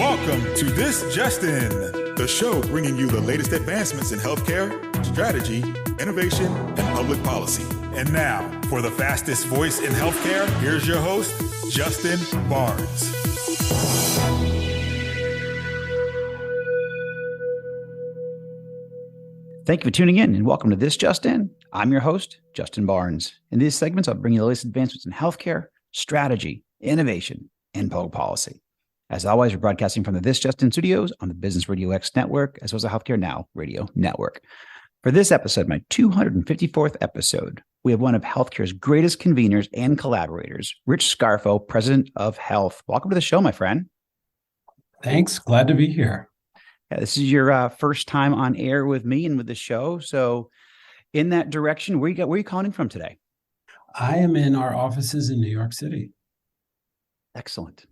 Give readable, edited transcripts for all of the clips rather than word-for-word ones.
Welcome to This Just In, the show bringing you the latest advancements in healthcare, strategy, innovation, and public policy. And now, for the fastest voice in healthcare, here's your host, Justin Barnes. Thank you for tuning in and welcome to This Just In. I'm your host, Justin Barnes. In these segments, I'll bring you the latest advancements in healthcare, strategy, innovation, and public policy. As always, we're broadcasting from the This Just In studios on the Business Radio X network, as well as the Healthcare Now radio network. For this episode, my 254th episode, we have one of healthcare's greatest conveners and collaborators, Rich Scarfo, President of Health. Welcome to the show, my friend. Thanks. Glad to be here. Yeah, this is your first time on air with me and with the show. So in that direction, where are you calling from today? I am in our offices in New York City. Excellent.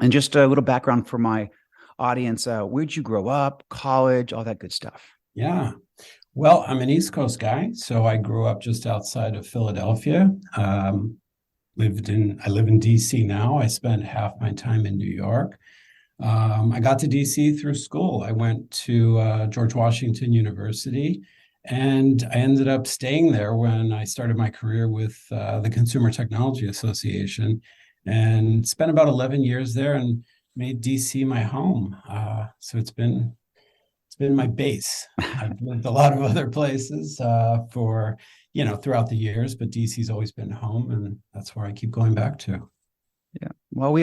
And just a little background for my audience. Where'd you grow up, college, all that good stuff? Yeah. Well, I'm an East Coast guy, so I grew up just outside of Philadelphia. I live in DC now. I spent half my time in New York. I got to DC through school. I went to George Washington University, and I ended up staying there when I started my career with the Consumer Technology Association, and spent about 11 years there and made DC my home. So it's been my base. I've lived a lot of other places for, throughout the years, but DC's always been home, and that's where I keep going back to. Yeah. Well,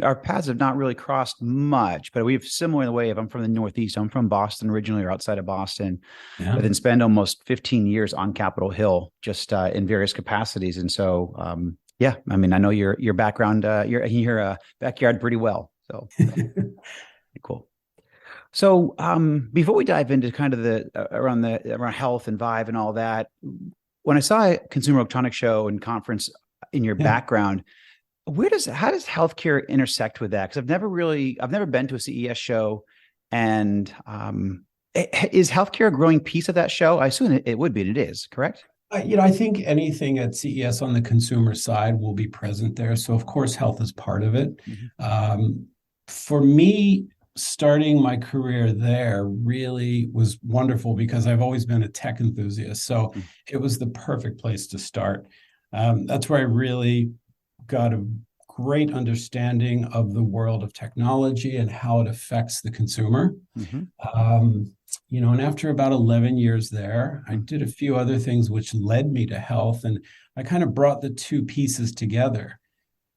our paths have not really crossed much, but we have similar in the way of I'm from the Northeast. I'm from Boston originally, or outside of Boston, but then spent almost 15 years on Capitol Hill, just in various capacities. And so, I know your background, your backyard pretty well. So cool. So before we dive into kind of around health and Vive and all that, when I saw a Consumer Electronics Show and conference in your background, how does healthcare intersect with that? Because I've never been to a CES show, and is healthcare a growing piece of that show? I assume it would be, and it is, correct? I think anything at CES on the consumer side will be present there. So of course, health is part of it. Mm-hmm. For me, starting my career there really was wonderful because I've always been a tech enthusiast. So it was the perfect place to start. That's where I really got a great understanding of the world of technology and how it affects the consumer. Mm-hmm. And after about 11 years there, I did a few other things which led me to health, and I kind of brought the two pieces together.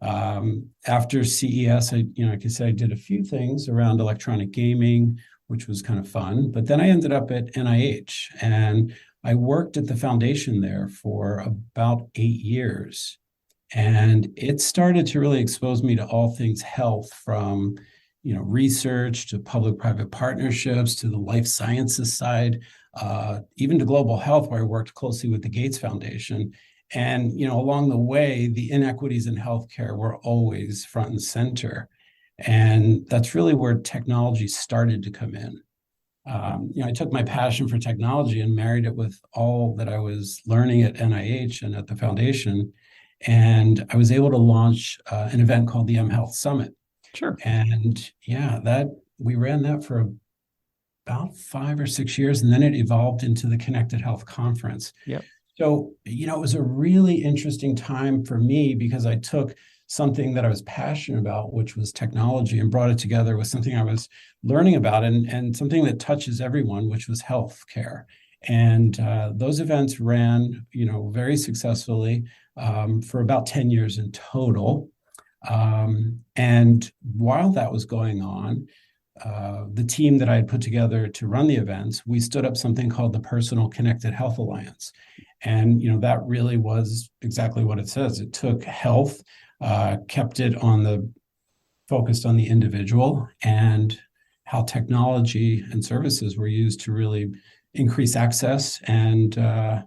After CES, like I said, I did a few things around electronic gaming, which was kind of fun, but then I ended up at NIH, and I worked at the foundation there for about 8 years. And it started to really expose me to all things health, from research to public-private partnerships to the life sciences side, even to global health, where I worked closely with the Gates Foundation. And along the way, the inequities in healthcare were always front and center, and that's really where technology started to come in. I took my passion for technology and married it with all that I was learning at NIH and at the foundation. And I was able to launch an event called the mHealth Summit. Sure. And we ran that for about 5 or 6 years, and then it evolved into the Connected Health Conference. Yep. So, it was a really interesting time for me because I took something that I was passionate about, which was technology, and brought it together with something I was learning about and something that touches everyone, which was healthcare. And those events ran, very successfully for about 10 years in total. And while that was going on, the team that I had put together to run the events, we stood up something called the Personal Connected Health Alliance. And, that really was exactly what it says. It took health, kept it focused on the individual, and how technology and services were used to really increase access. And, I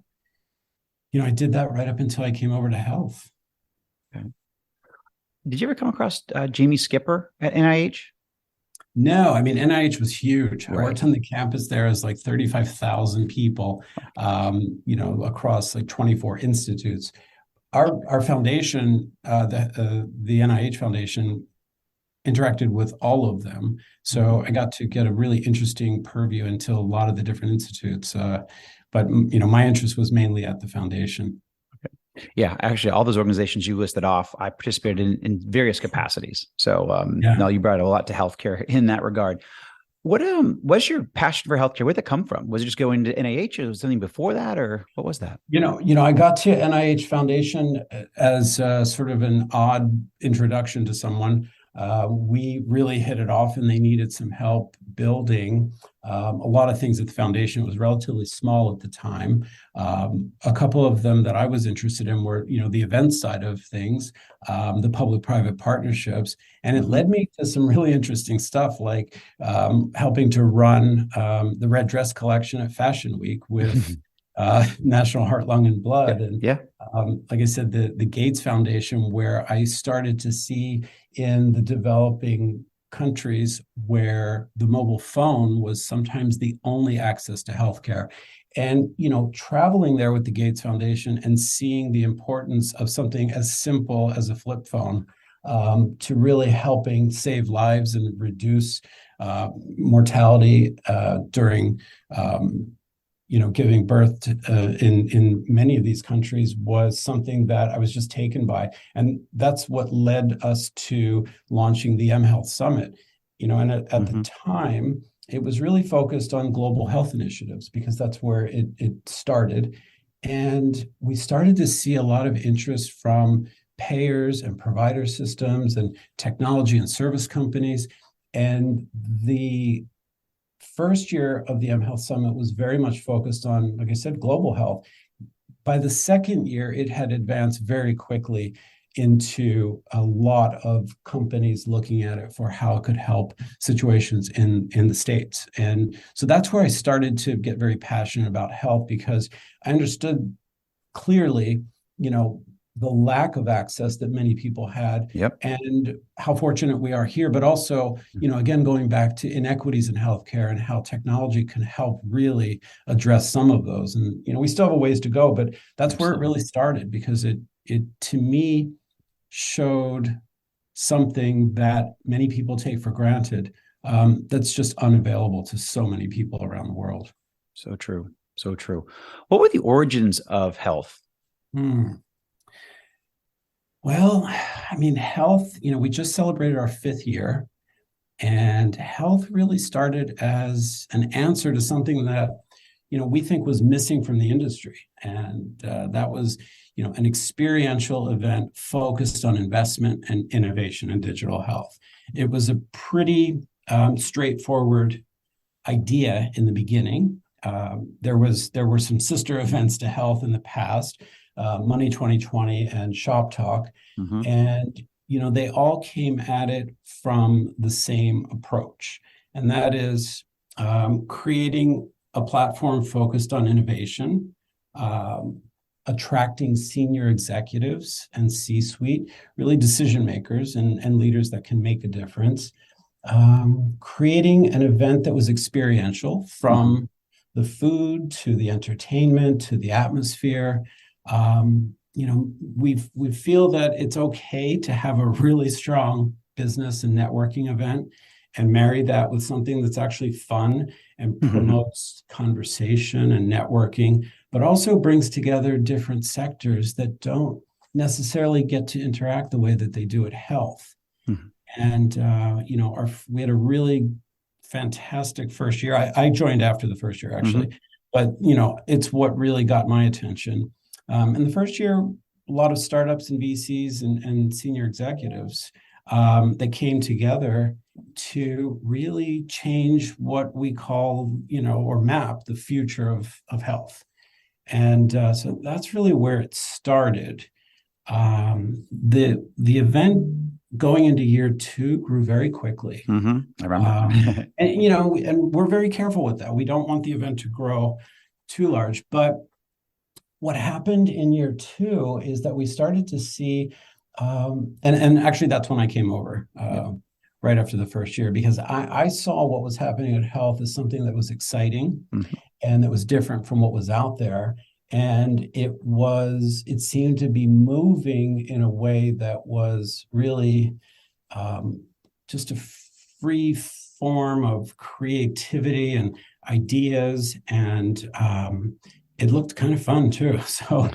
did that right up until I came over to health. Okay. Did you ever come across Jamie Skipper at NIH? No, NIH was huge. Right. I worked on the campus there as 35,000 people, across 24 institutes. Our foundation, the NIH Foundation, interacted with all of them. So I got to get a really interesting purview into a lot of the different institutes. But my interest was mainly at the foundation. Yeah, actually, all those organizations you listed off, I participated in various capacities. So, no, you brought a lot to healthcare in that regard. What's your passion for healthcare? Where'd that come from? Was it just going to NIH, or was something before that, or what was that? I got to NIH Foundation as sort of an odd introduction to someone. We really hit it off, and they needed some help building a lot of things at the foundation. It was relatively small at the time. A couple of them that I was interested in were, the event side of things, the public-private partnerships, and it led me to some really interesting stuff, like helping to run the red dress collection at Fashion Week with National Heart, Lung, and Blood. And like I said, the Gates Foundation, where I started to see in the developing countries where the mobile phone was sometimes the only access to healthcare. And, traveling there with the Gates Foundation and seeing the importance of something as simple as a flip phone to really helping save lives and reduce mortality during giving birth to, in many of these countries was something that I was just taken by. And that's what led us to launching the mHealth Summit. And at the time, it was really focused on global health initiatives because that's where it started. And we started to see a lot of interest from payers and provider systems and technology and service companies. And the first year of the mHealth Summit was very much focused on, like I said, global health. By the second year, it had advanced very quickly into a lot of companies looking at it for how it could help situations in the States. And so that's where I started to get very passionate about health, because I understood clearly, the lack of access that many people had, and how fortunate we are here, but also, again, going back to inequities in healthcare and how technology can help really address some of those. And, we still have a ways to go, but that's where it really started, because it to me showed something that many people take for granted, that's just unavailable to so many people around the world. So true. So true. What were the origins of health? Well, health, we just celebrated our 5th year, and health really started as an answer to something that, we think was missing from the industry. And that was, an experiential event focused on investment and innovation in digital health. It was a pretty straightforward idea in the beginning. There were some sister events to health in the past, Money 2020 and Shop Talk. And, they all came at it from the same approach. And that is creating a platform focused on innovation, attracting senior executives and C-suite, really decision makers and leaders that can make a difference, creating an event that was experiential, from the food to the entertainment to the atmosphere. We feel that it's okay to have a really strong business and networking event and marry that with something that's actually fun and promotes conversation and networking, but also brings together different sectors that don't necessarily get to interact the way that they do at health. And, we had a really fantastic first year. I joined after the first year, actually, but, it's what really got my attention. In the first year, a lot of startups and VCs and senior executives that came together to really change what we call, or map the future of health. And so that's really where it started. The event going into year 2 grew very quickly. I remember. And we're very careful with that. We don't want the event to grow too large. But what happened in year 2 is that we started to see, and actually that's when I came over, right after the first year, because I saw what was happening at health as something that was exciting and that was different from what was out there. And it seemed to be moving in a way that was really just a free form of creativity and ideas, and it looked kind of fun too. So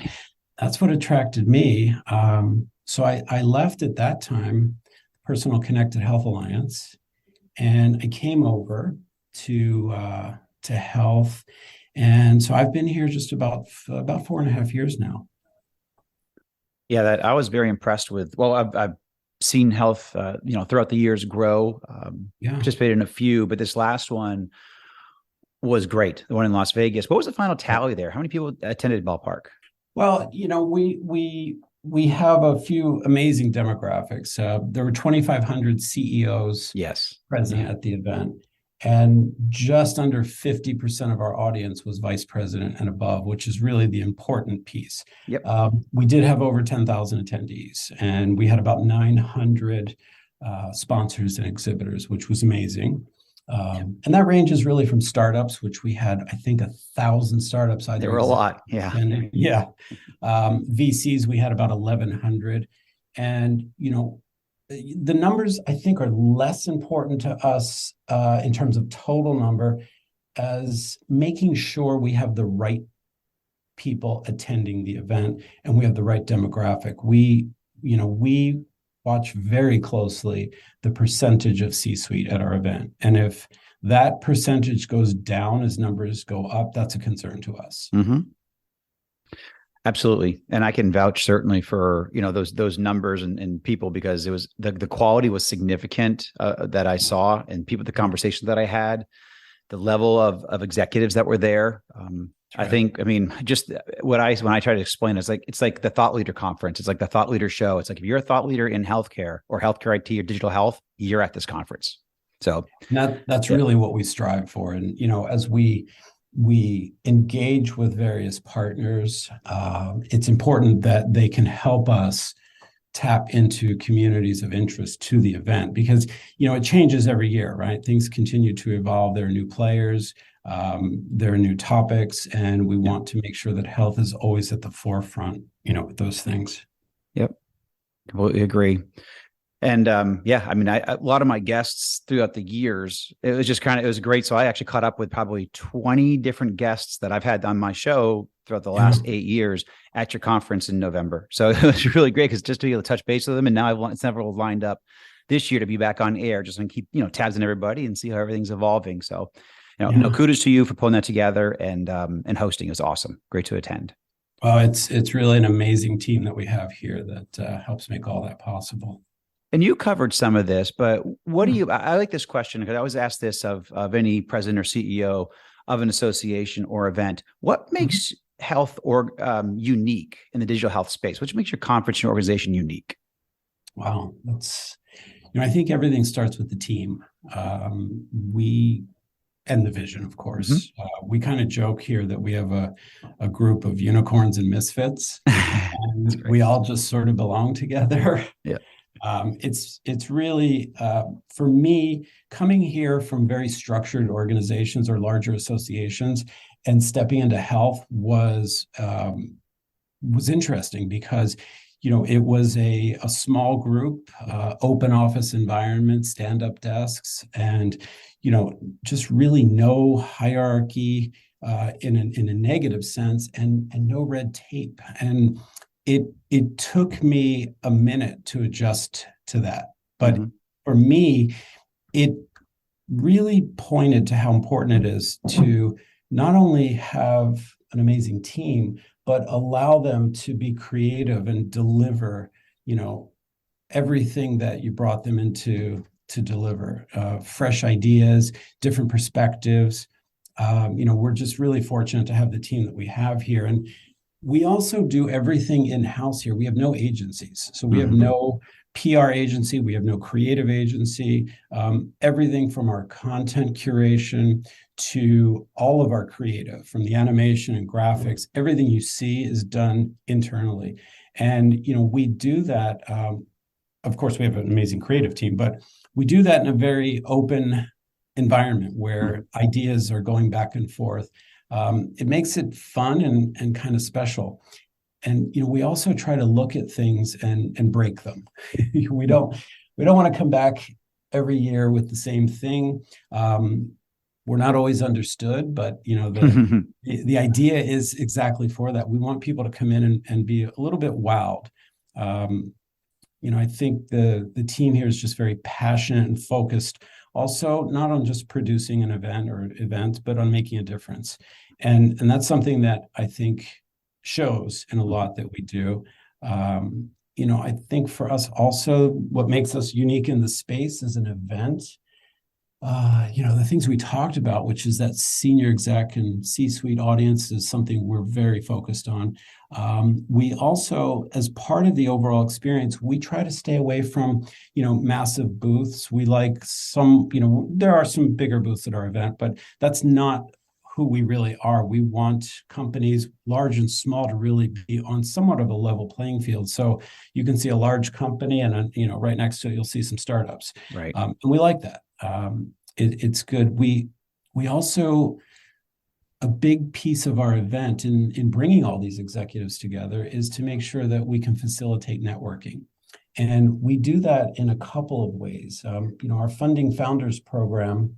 that's what attracted me. So I left at that time Personal Connected Health Alliance, and I came over to health. And so I've been here just about 4.5 years now. Yeah, that I was very impressed with. Well, I've seen health, throughout the years grow. Participated in a few, but this last one was great. The one in Las Vegas. What was the final tally there? How many people attended Ballpark? Well, we have a few amazing demographics. There were 2,500 CEOs present at the event, and just under 50% of our audience was vice president and above, which is really the important piece. We did have over 10,000 attendees, and we had about 900 sponsors and exhibitors, which was amazing. And that ranges really from startups, which we had, I think, 1,000 startups. There were a lot. VCs, we had about 1,100. And, the numbers, I think, are less important to us in terms of total number, as making sure we have the right people attending the event and we have the right demographic. We watch very closely the percentage of C-suite at our event. And if that percentage goes down as numbers go up, that's a concern to us. Mm-hmm. Absolutely. And I can vouch certainly for, those numbers and people, because it was the quality was significant that I saw, and the conversations that I had, the level of executives that were there. Just when I try to explain it, it's like the thought leader conference. It's like the thought leader show. It's like, if you're a thought leader in healthcare or healthcare IT or digital health, you're at this conference. So that's really what we strive for. And, as we engage with various partners, it's important that they can help us tap into communities of interest to the event, because, it changes every year, right? Things continue to evolve. There are new players. There are new topics, and we want to make sure that health is always at the forefront, with those things. Yep. Completely agree. And a lot of my guests throughout the years, it was great. So I actually caught up with probably 20 different guests that I've had on my show throughout the last 8 years at your conference in November. So it was really great, because just to be able to touch base with them. And now I've several lined up this year to be back on air, just to keep, tabs on everybody and see how everything's evolving. So, kudos to you for pulling that together and hosting. It was awesome. Great to attend. Well, it's really an amazing team that we have here that helps make all that possible. And you covered some of this, but I like this question, because I always ask this of any president or CEO of an association or event. What makes health unique in the digital health space? What makes your conference, your organization unique? Wow. I think everything starts with the team. And the vision, of course. We kind of joke here that we have a group of unicorns and misfits, and we all just sort of belong together. Yeah. It's really, for me, coming here from very structured organizations or larger associations and stepping into health was interesting, because, it was a small group, open office environment, stand-up desks, and, just really no hierarchy in a negative sense, and no red tape. And it took me a minute to adjust to that. But for me, it really pointed to how important it is to not only have an amazing team, but allow them to be creative and deliver, everything that you brought them into to deliver, fresh ideas, different perspectives. We're just really fortunate to have the team that we have here. And we also do everything in-house here. We have no agencies. So we have no PR agency. We have no creative agency. Everything from our content curation to all of our creative, from the animation and graphics, everything you see is done internally. And, we do that. Of course, we have an amazing creative team, but we do that in a very open environment where ideas are going back and forth. It makes it fun and kind of special. And, we also try to look at things and break them. We don't want to come back every year with the same thing. We're not always understood, but the idea is exactly for that. We want people to come in and be a little bit wowed. I think the team here is just very passionate and focused, also not on just producing an event or events, but on making a difference. And that's something that I think shows in a lot that we do. I think for us also, what makes us unique in the space as an event, the things we talked about, which is that senior exec and C-suite audience, is something we're very focused on. We also, as part of the overall experience, we try to stay away from, massive booths. We like some, there are some bigger booths at our event, but that's not who we really are. We want companies, large and small, to really be on somewhat of a level playing field. So you can see a large company, and right next to it, you'll see some startups. Right. And we like that. It's good. We also, a big piece of our event in bringing all these executives together is to make sure that we can facilitate networking. And we do that in a couple of ways. Our Funding Founders program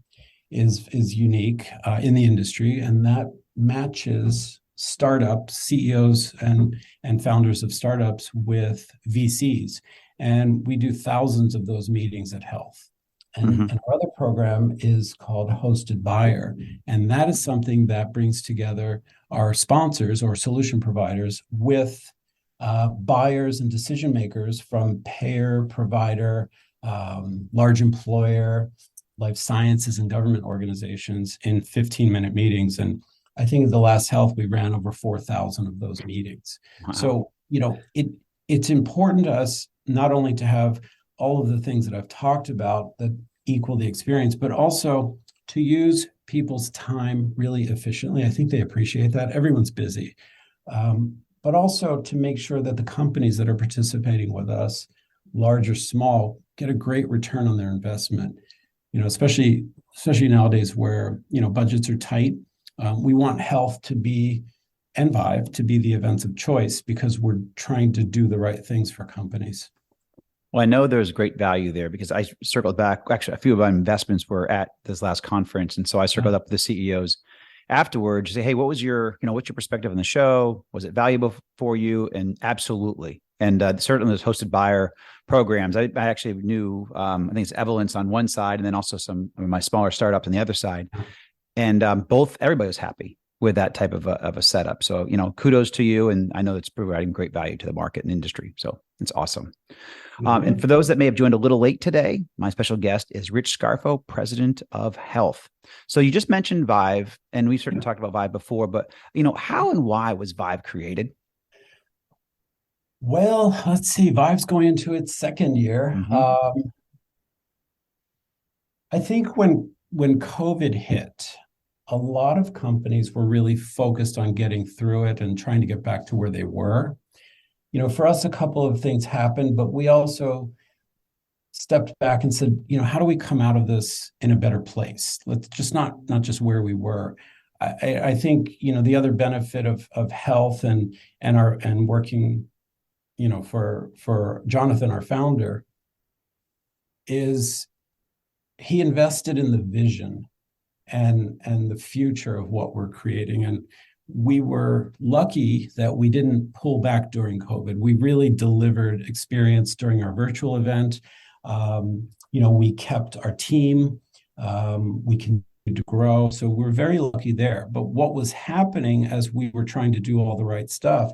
is unique in the industry, and that matches startups, CEOs and founders of startups with VCs. And we do thousands of those meetings at Health. And our other program is called Hosted Buyer. And that is something that brings together our sponsors or solution providers with buyers and decision makers from payer, provider, large employer, life sciences, and government organizations in 15-minute meetings. And I think at the last Health, we ran over 4,000 of those meetings. Wow. So, it's important to us not only to have all of the things that I've talked about that equal the experience, but also to use people's time really efficiently. I think they appreciate that. Everyone's busy. But also to make sure that the companies that are participating with us, large or small, get a great return on their investment. Especially nowadays where, budgets are tight. We want Health to be, and Vive to be, the events of choice because we're trying to do the right things for companies. Well, I know there's great value there because I circled back. Actually, a few of my investments were at this last conference. And so I circled up with the CEOs afterwards to say, hey, what's your perspective on the show? Was it valuable for you? And absolutely. And certainly those hosted buyer programs, I actually knew, I think it's Evolence on one side and then also some of my smaller startups on the other side. And everybody was happy with that type of a setup. So, kudos to you. And I know it's providing great value to the market and industry. So it's awesome. And for those that may have joined a little late today, my special guest is Rich Scarfo, President of Health. So you just mentioned Vive, and we've certainly talked about Vive before, but how and why was Vive created? Well, let's see. Vive's going into its second year. I think when COVID hit, a lot of companies were really focused on getting through it and trying to get back to where they were. For us, a couple of things happened, but we also stepped back and said, how do we come out of this in a better place? Let's just not just where we were. I think, the other benefit of Health and working, for Jonathan, our founder, is he invested in the vision and the future of what we're creating. And we were lucky that we didn't pull back during COVID. We really delivered experience during our virtual event. We kept our team. We continued to grow. So we're very lucky there. But what was happening as we were trying to do all the right stuff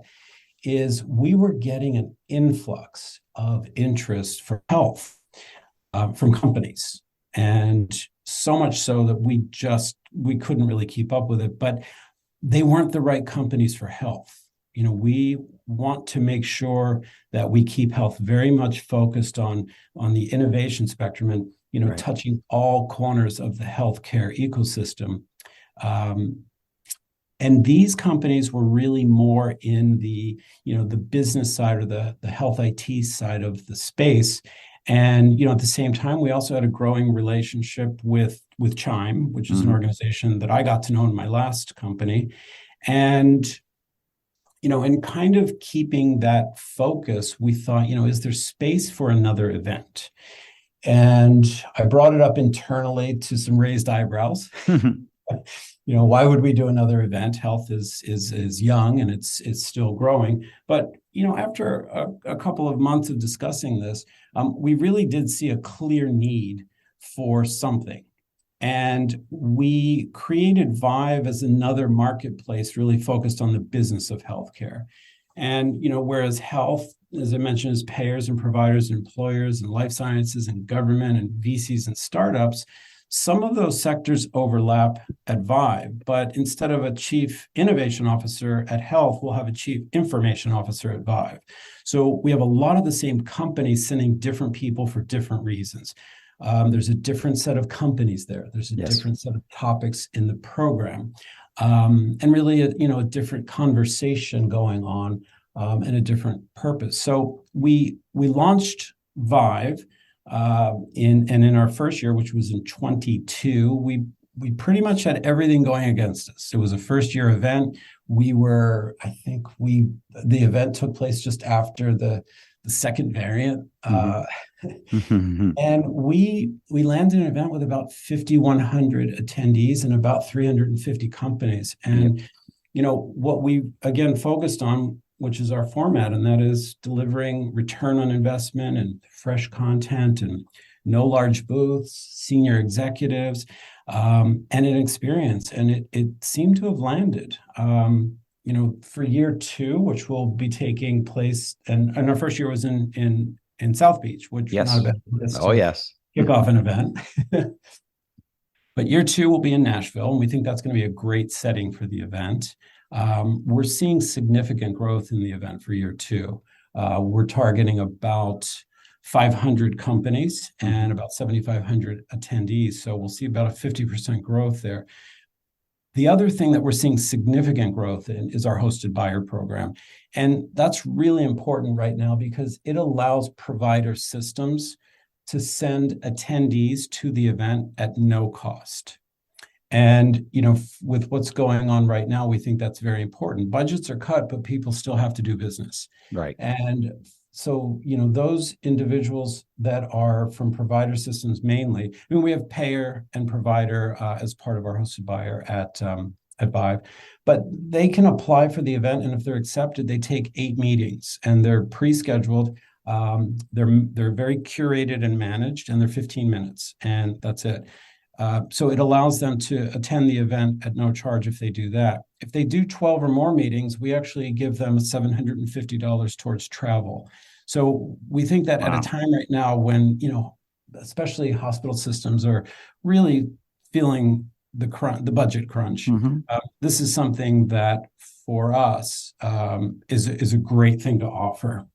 is we were getting an influx of interest for Health from companies. And so much so that we couldn't really keep up with it. But they weren't the right companies for Health. We want to make sure that we keep Health very much focused on the innovation spectrum and, right, touching all corners of the healthcare ecosystem. And these companies were really more in the business side or the health IT side of the space. And, at the same time, we also had a growing relationship with Chime, which is an organization that I got to know in my last company. And, in kind of keeping that focus, we thought, is there space for another event? And I brought it up internally to some raised eyebrows. Why would we do another event? Health is young and it's still growing. But after a couple of months of discussing this, we really did see a clear need for something. And we created Vive as another marketplace really focused on the business of healthcare. And, whereas health, as I mentioned, is payers and providers and employers and life sciences and government and VCs and startups, some of those sectors overlap at Vive, but instead of a chief innovation officer at health, we'll have a chief information officer at Vive. So we have a lot of the same companies sending different people for different reasons. There's a different set of companies there. There's a different set of topics in the program, and really, a different conversation going on, and a different purpose. So we launched Vive, in our first year, which was in 22. We pretty much had everything going against us. It was a first year event. The event took place just after the second variant. And we landed an event with about 5,100 attendees and about 350 companies. And, what we, again, focused on, which is our format, and that is delivering return on investment and fresh content and no large booths, senior executives, and an experience. And it seemed to have landed. For year 2, which will be taking place, and our first year was in South Beach, which yes. not a bad place to yes. kick off an event. But year 2 will be in Nashville, and we think that's going to be a great setting for the event. We're seeing significant growth in the event for year 2. We're targeting about 500 companies and about 7,500 attendees. So we'll see about a 50% growth there. The other thing that we're seeing significant growth in is our hosted buyer program. And that's really important right now because it allows provider systems to send attendees to the event at no cost. And, with what's going on right now, we think that's very important. Budgets are cut, but people still have to do business. Right. And so, those individuals that are from provider systems mainly, we have payer and provider as part of our hosted buyer at Vive, but they can apply for the event. And if they're accepted, they take 8 meetings and they're pre-scheduled. They're very curated and managed, and they're 15 minutes, and that's it. So it allows them to attend the event at no charge if they do that. If they do 12 or more meetings, we actually give them $750 towards travel. So we think that at a time right now when, especially hospital systems are really feeling the budget crunch, this is something that for us is a great thing to offer.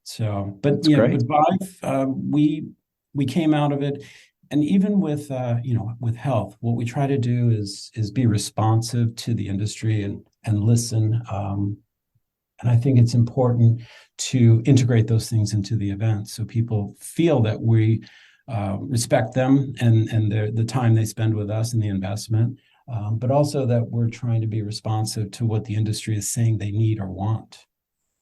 So, but with Vive, we came out of it. And even with with health, what we try to do is be responsive to the industry and listen. And I think it's important to integrate those things into the event so people feel that we respect them and the time they spend with us and the investment, but also that we're trying to be responsive to what the industry is saying they need or want.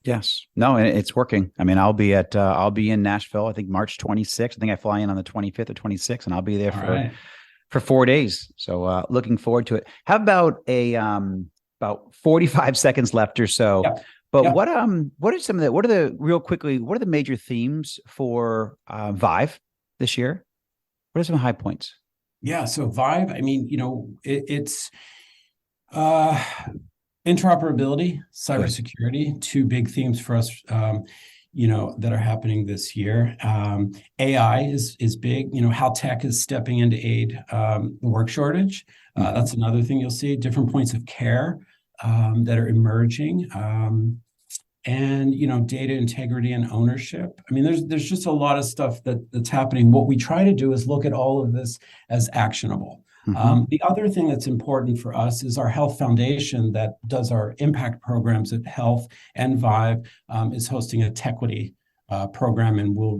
Yes. No, and it's working. I mean, I'll be in Nashville, I think March 26th. I think I fly in on the 25th or 26th, and I'll be there for 4 days. So looking forward to it. How about about 45 seconds left or so? Yep. But yep. What are the major themes for Vive this year? What are some high points? Yeah. So Vive, it's interoperability, cybersecurity, 2 big themes for us, that are happening this year. AI is big, how tech is stepping in to aid the work shortage. That's another thing you'll see, different points of care that are emerging. And, data integrity and ownership. I mean, there's just a lot of stuff that's happening. What we try to do is look at all of this as actionable. The other thing that's important for us is our health foundation that does our impact programs at Health and Vive is hosting a Tequity program, and we'll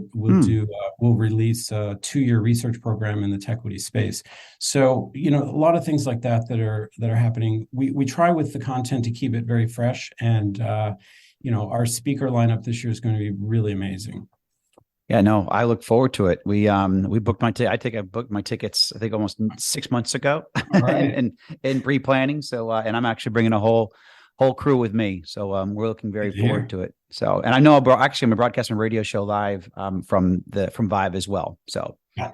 release a 2-year research program in the Tequity space. So a lot of things like that are happening. We try with the content to keep it very fresh, and our speaker lineup this year is going to be really amazing. Yeah, no, I look forward to it. We booked I booked my tickets, I think almost 6 months ago, Right. and in pre-planning. So and I'm actually bringing a whole crew with me. So we're looking very forward to it. So, and I know actually I'm a broadcasting radio show live from Vive as well. So Yeah.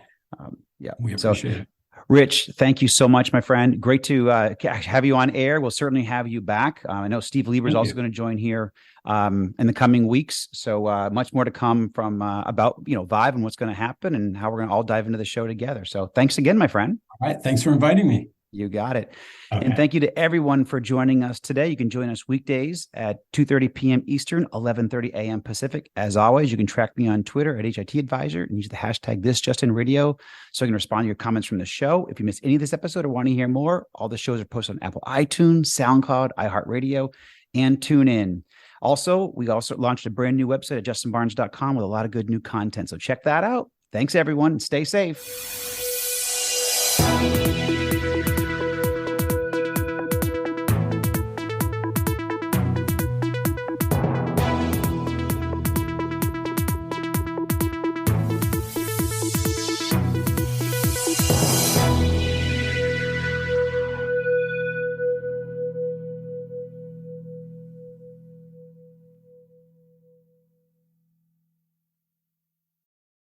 Yeah, We appreciate it. Rich, thank you so much, my friend. Great to have you on air. We'll certainly have you back. I know Steve Lieber is also going to join here in the coming weeks. So much more to come from about Vive and what's going to happen and how we're going to all dive into the show together. So thanks again, my friend. All right. Thanks for inviting me. You got it. Okay. And thank you to everyone for joining us today. You can join us weekdays at 2:30 p.m. Eastern, 11:30 a.m. Pacific. As always, you can track me on Twitter at HIT Advisor and use the hashtag #ThisJustinRadio so I can respond to your comments from the show. If you missed any of this episode or want to hear more, all the shows are posted on Apple iTunes, SoundCloud, iHeartRadio, and TuneIn. Also, we also launched a brand new website at justinbarnes.com with a lot of good new content. So check that out. Thanks, everyone. Stay safe.